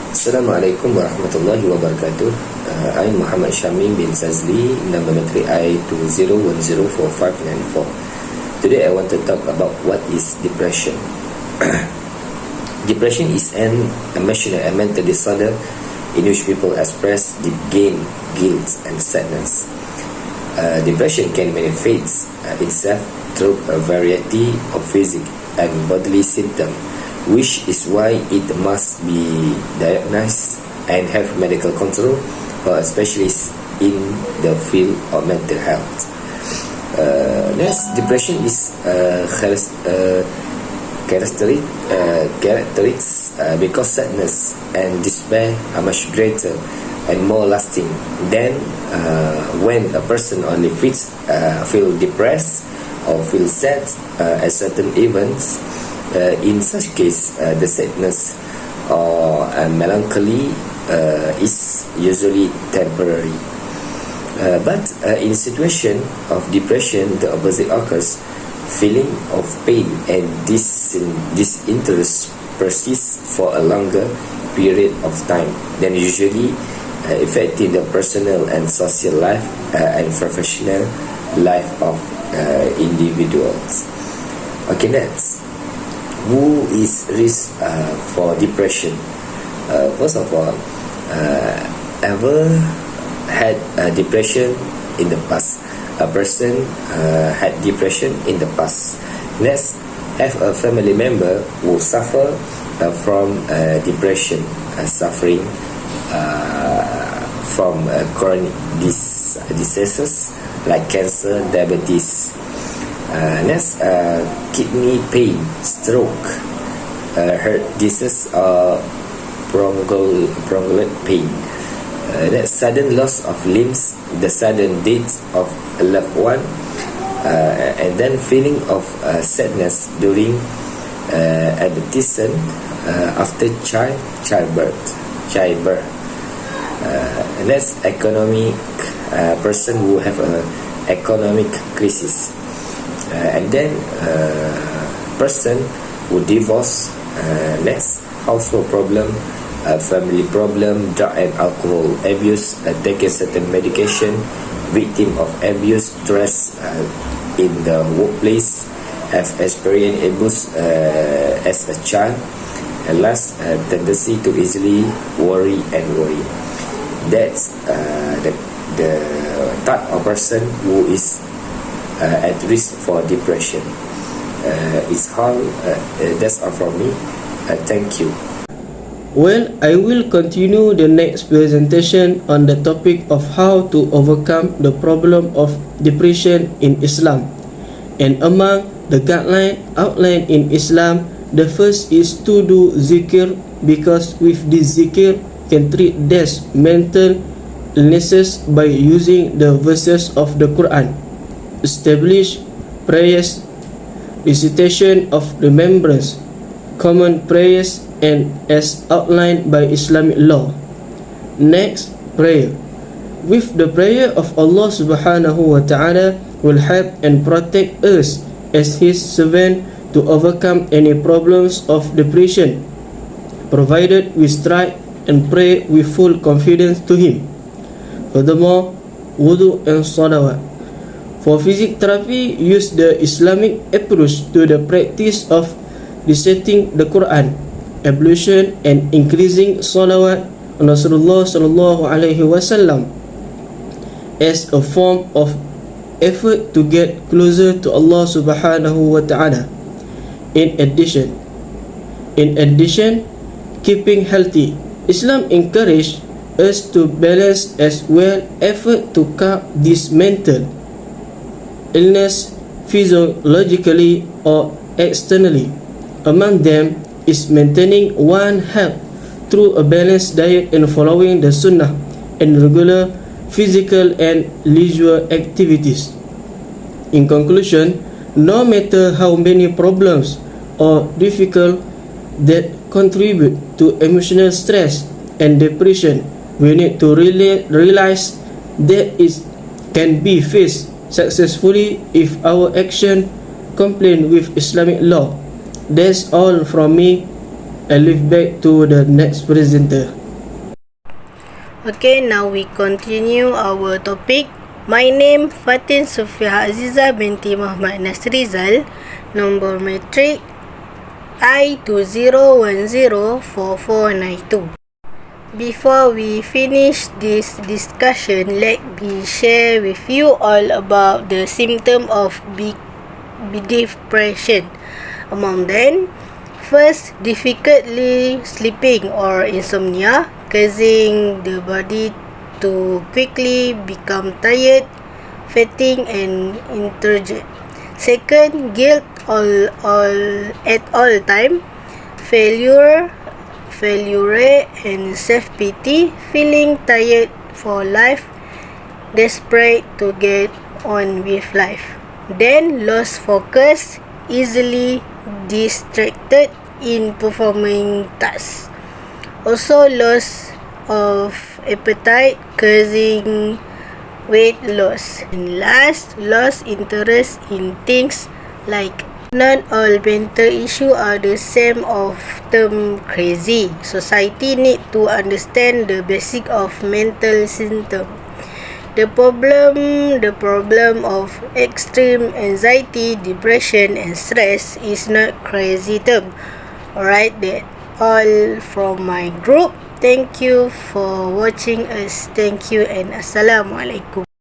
Assalamualaikum warahmatullahi wabarakatuh. I'm Muhammad Shamim bin Sazli, number notary I20104594. Today I want to talk about what is depression. Depression is an emotional and mental disorder in which people express deep pain, guilt, and sadness. Depression can manifest itself through a variety of physical and bodily symptoms, which is why it must be diagnosed and have medical control for a specialist in the field of mental health. Next, depression is characteristics because sadness and despair are much greater and more lasting than when a person only feel depressed or feel sad at certain events. In such case, the sadness or melancholy is usually temporary. But in situation of depression, the opposite occurs. Feeling of pain and disinterest persists for a longer period of time than usually, affecting the personal and social life and professional life of individuals. Okay, next. Who is risk for depression? First of all, ever had depression in the past? A person had depression in the past. Next, have a family member who suffer from depression, suffering from chronic diseases like cancer, diabetes. Next, kidney pain, stroke, heart disease, or bronchial pain. Next, sudden loss of limbs, the sudden death of a loved one, and then feeling of sadness during adolescence after childbirth. Next, economic person who have a economic crisis. And then person who divorce. Next, household problem, family problem, drug and alcohol abuse, taking certain medication, victim of abuse, stress in the workplace, have experienced abuse as a child, and last, tendency to easily worry. That's the type of person who is at risk for depression. That's all from me. Thank you. Well, I will continue the next presentation on the topic of how to overcome the problem of depression in Islam. And among the guidelines outlined in Islam, the first is to do zikr, because with this zikr can treat these mental illnesses by using the verses of the Quran. Establish prayers, recitation of remembrance, common prayers, and as outlined by Islamic law. Next, prayer. With the prayer of Allah subhanahu wa ta'ala will help and protect us as His servant to overcome any problems of depression, provided we strive and pray with full confidence to Him. Furthermore, wudu and salawat. For physiotherapy, use the Islamic approach to the practice of reciting the Quran, ablution, and increasing salawat on Rasulullah sallallahu alaihi wasallam as a form of effort to get closer to Allah subhanahu wa ta'ala. In addition, keeping healthy. Islam encourage us to balance as well effort to curb this mental illness physiologically or externally. Among them is maintaining one health through a balanced diet and following the sunnah and regular physical and leisure activities. In conclusion, no matter how many problems or difficult that contribute to emotional stress and depression, we need to realize that it can be faced successfully if our action comply with Islamic law. That's all from me. I leave back to the next presenter. Okay, now we continue our topic. My name Fatin Sufia Aziza binti Muhammad Nasrizal. Nombor metrik I20104492. Before we finish this discussion, let me share with you all about the symptom of depression. Among them, first, difficultly sleeping or insomnia, causing the body to quickly become tired, fatigued and lethargic. Second, guilt at all time, failure and self-pity, feeling tired for life, desperate to get on with life. Then lost focus, easily distracted in performing tasks. Also loss of appetite, causing weight loss. And last, lost interest in things like not all mental issues are the same of term crazy. Society need to understand the basic of mental symptom. The problem of extreme anxiety, depression and stress is not crazy term. Alright, that all from my group. Thank you for watching us. Thank you and Assalamualaikum.